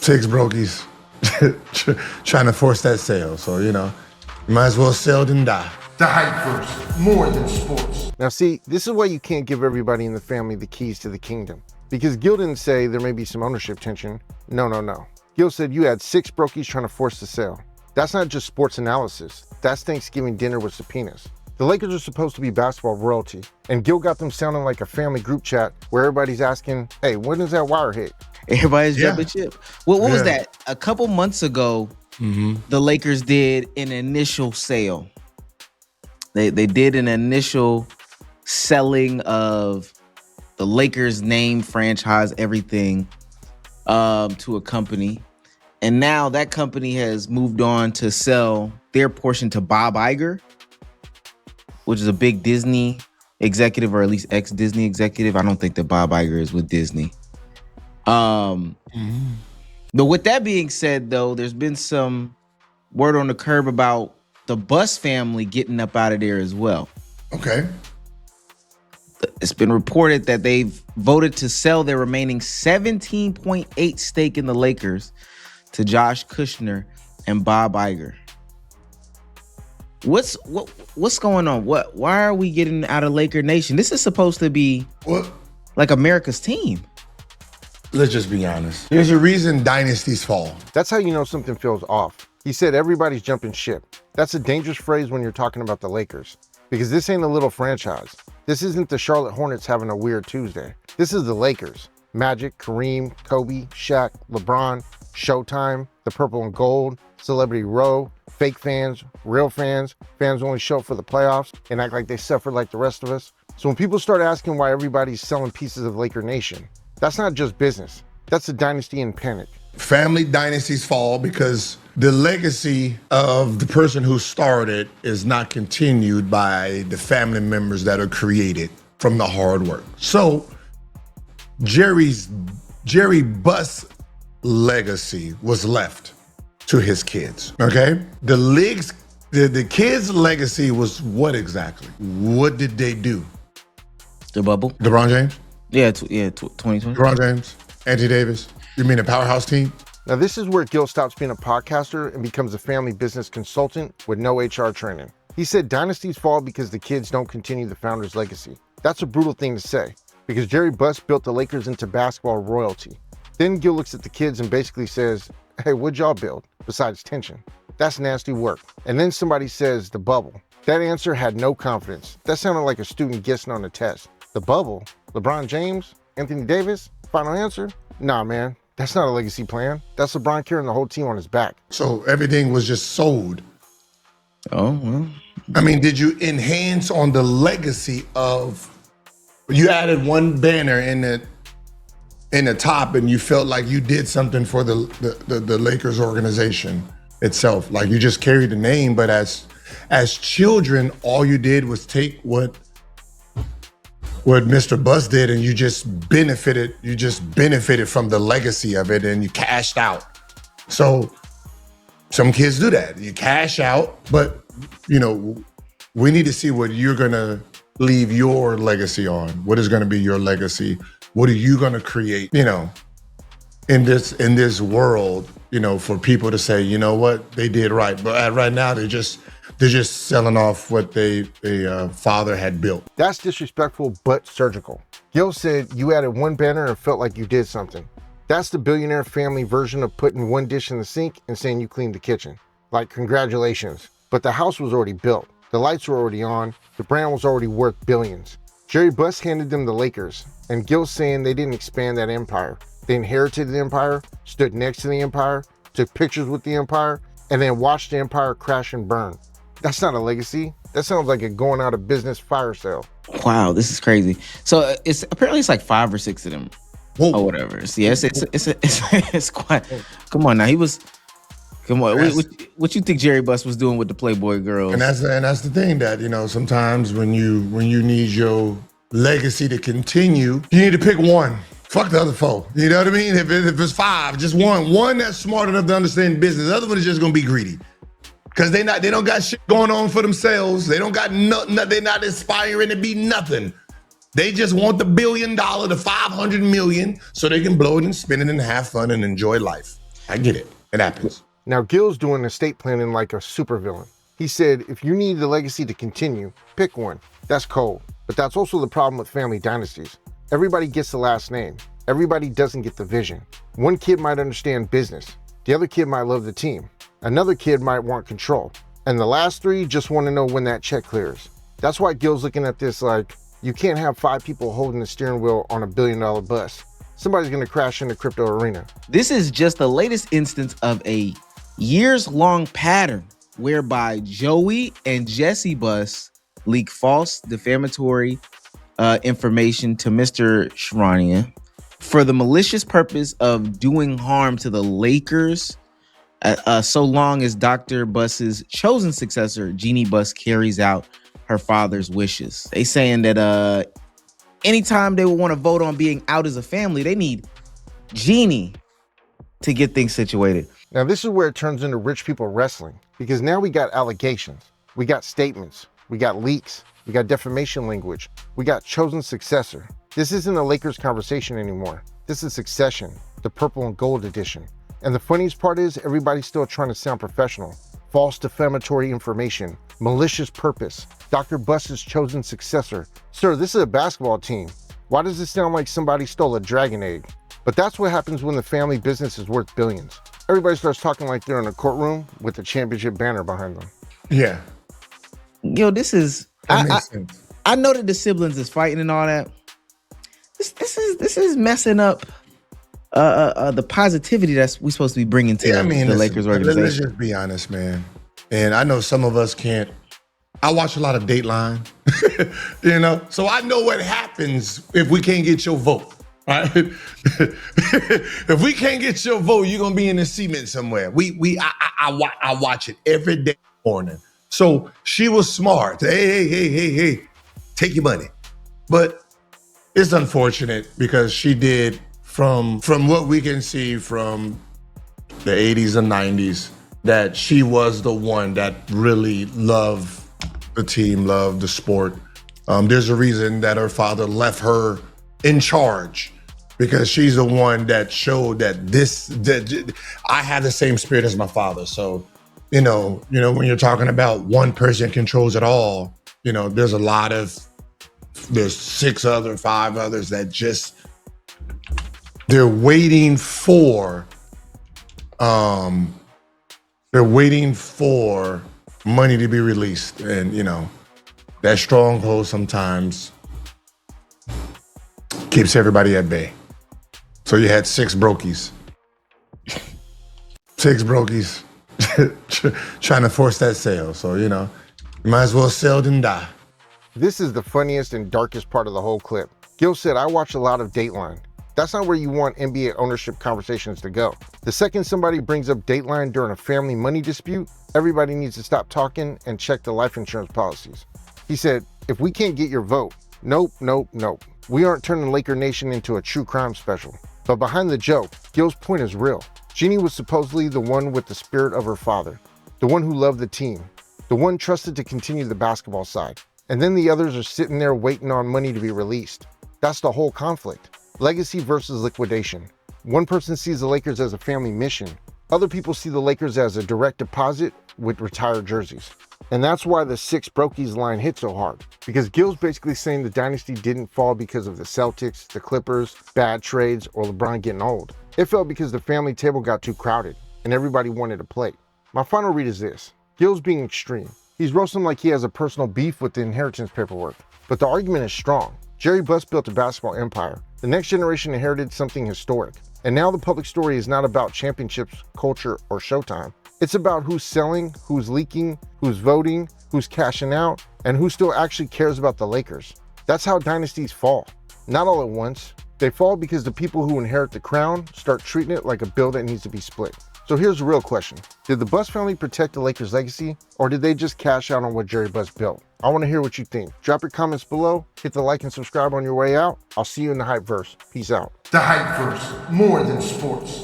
6 brokies trying to force that sale. So, you might as well sell than die. The hype verse, more than sports. Now see, this is why you can't give everybody in the family the keys to the kingdom. Because Gil didn't say there may be some ownership tension. No. Gil said you had 6 brokies trying to force the sale. That's not just sports analysis. That's Thanksgiving dinner with subpoenas. The Lakers are supposed to be basketball royalty, and Gil got them sounding like a family group chat where everybody's asking, hey, when does that wire hit? Everybody's jumping ship. What was that? A couple months ago, the Lakers did an initial sale. They did an initial selling of the Lakers name, franchise, everything to a company. And now that company has moved on to sell their portion to Bob Iger, which is a big Disney executive, or at least ex-Disney executive. I don't think that Bob Iger is with Disney. But with that being said, though, there's been some word on the curb about the Buss family getting up out of there as well. Okay. It's been reported that they've voted to sell their remaining 17.8 stake in the Lakers to Josh Kushner and Bob Iger. What's going on? Why are we getting out of Laker Nation? This is supposed to be like America's team. Let's just be honest. There's a reason dynasties fall. That's how you know something feels off. He said everybody's jumping ship. That's a dangerous phrase when you're talking about the Lakers, because this ain't a little franchise. This isn't the Charlotte Hornets having a weird Tuesday. This is the Lakers. Magic, Kareem, Kobe, Shaq, LeBron, Showtime, the purple and gold, Celebrity Row, fake fans, real fans, fans only show up for the playoffs and act like they suffer like the rest of us. So when people start asking why everybody's selling pieces of Laker Nation, that's not just business. That's a dynasty in panic. Family dynasties fall because the legacy of the person who started is not continued by the family members that are created from the hard work. So Jerry Buss' legacy was left to his kids, okay? The kids' legacy was what exactly? What did they do? The bubble? LeBron James? Yeah, 2020. LeBron James? Anthony Davis? You mean a powerhouse team? Now this is where Gil stops being a podcaster and becomes a family business consultant with no HR training. He said dynasties fall because the kids don't continue the founder's legacy. That's a brutal thing to say, because Jerry Buss built the Lakers into basketball royalty. Then Gil looks at the kids and basically says, hey, what'd y'all build besides tension? That's nasty work. And then somebody says the bubble. That answer had no confidence. That sounded like a student guessing on a test. The bubble? LeBron James? Anthony Davis? Final answer? Nah, man, that's not a legacy plan. That's LeBron carrying the whole team on his back. So everything was just sold. Oh, well. I mean, did you enhance on the legacy of, you added one banner in the top and you felt like you did something for the Lakers organization itself. Like you just carried the name, but as children, all you did was take what Mr. Buss did and you just benefited from the legacy of it and you cashed out. So some kids do that. You cash out, but we need to see what you're gonna leave your legacy on. What is gonna be your legacy? What are you gonna create, in this world, for people to say, you know what, they did right. But right now they're just selling off what they father had built. That's disrespectful but surgical. Gil said you added one banner and felt like you did something. That's the billionaire family version of putting one dish in the sink and saying you cleaned the kitchen. Like, congratulations. But the house was already built. The lights were already on. The brand was already worth billions. Jerry Buss handed them the Lakers, and Gil's saying they didn't expand that empire. They inherited the empire, stood next to the empire, took pictures with the empire, and then watched the empire crash and burn. That's not a legacy. That sounds like a going out of business fire sale. Wow, this is crazy. So it's like 5 or 6 of them. Whoa. Or whatever. See, it's quite. Come on now, Come on, what you think Jerry Buss was doing with the Playboy girls? And that's the thing that sometimes when you need your legacy to continue, you need to pick one. Fuck the other 4. You know what I mean? If it's 5, just one that's smart enough to understand business. The other one is just gonna be greedy. Cause they don't got shit going on for themselves. They don't got nothing. They're not aspiring to be nothing. They just want the $1 billion, the 500 million, so they can blow it and spend it and have fun and enjoy life. I get it. It happens. Now, Gil's doing estate planning like a supervillain. He said, if you need the legacy to continue, pick one. That's cold. But that's also the problem with family dynasties. Everybody gets the last name. Everybody doesn't get the vision. One kid might understand business. The other kid might love the team. Another kid might want control. And the last three just want to know when that check clears. That's why Gil's looking at this like, you can't have 5 people holding the steering wheel on $1 billion bus. Somebody's going to crash in the crypto arena. This is just the latest instance of a years-long pattern whereby Joey and Jeanie Buss leak false defamatory information to Mr. Shrania for the malicious purpose of doing harm to the Lakers so long as Dr. Buss's chosen successor, Jeanie Buss, carries out her father's wishes. They saying that anytime they would want to vote on being out as a family, they need Jeanie to get things situated. Now, this is where it turns into rich people wrestling, because now we got allegations, we got statements, we got leaks, we got defamation language, we got chosen successor. This isn't a Lakers conversation anymore. This is Succession, the purple and gold edition. And the funniest part is everybody's still trying to sound professional. False defamatory information, malicious purpose, Dr. Buss's chosen successor. Sir, this is a basketball team. Why does it sound like somebody stole a dragon egg? But that's what happens when the family business is worth billions. Everybody starts talking like they're in a courtroom with the championship banner behind them. Yeah. Yo, this is I know that the siblings is fighting and all that. This is messing up the positivity that's we supposed to be bringing to the Lakers organization. Let's just be honest, man. And I know some of us can't. I watch a lot of Dateline, so I know what happens if we can't get your vote. Right? If we can't get your vote, you're gonna be in the cement somewhere. I watch it every day morning. So she was smart. Hey, take your money. But it's unfortunate because she did, from what we can see from the 80s and 90s, that she was the one that really loved the team, loved the sport. There's a reason that her father left her in charge, because she's the one that showed that I have the same spirit as my father. So, when you're talking about one person controls it all, there's there's 5 others that just, they're waiting for money to be released. And, that stronghold sometimes keeps everybody at bay. So you had 6 brokies. 6 brokies trying to force that sale. So, you might as well sell than die. This is the funniest and darkest part of the whole clip. Gil said, I watch a lot of Dateline. That's not where you want NBA ownership conversations to go. The second somebody brings up Dateline during a family money dispute, everybody needs to stop talking and check the life insurance policies. He said, if we can't get your vote, nope. We aren't turning Laker Nation into a true crime special. But behind the joke, Gil's point is real. Jeanie was supposedly the one with the spirit of her father, the one who loved the team, the one trusted to continue the basketball side. And then the others are sitting there waiting on money to be released. That's the whole conflict. Legacy versus liquidation. One person sees the Lakers as a family mission. Other people see the Lakers as a direct deposit with retired jerseys. And that's why the 6 brokies line hit so hard. Because Gil's basically saying the dynasty didn't fall because of the Celtics, the Clippers, bad trades, or LeBron getting old. It fell because the family table got too crowded and everybody wanted a plate. My final read is this. Gil's being extreme. He's roasting like he has a personal beef with the inheritance paperwork. But the argument is strong. Jeanie Buss built a basketball empire. The next generation inherited something historic. And now the public story is not about championships, culture, or Showtime. It's about who's selling, who's leaking, who's voting, who's cashing out, and who still actually cares about the Lakers. That's how dynasties fall. Not all at once. They fall because the people who inherit the crown start treating it like a bill that needs to be split. So here's the real question. Did the Buss family protect the Lakers' legacy, or did they just cash out on what Jeanie Buss built? I want to hear what you think. Drop your comments below, hit the like and subscribe on your way out. I'll see you in the Hypeverse. Peace out. The Hypeverse, more than sports.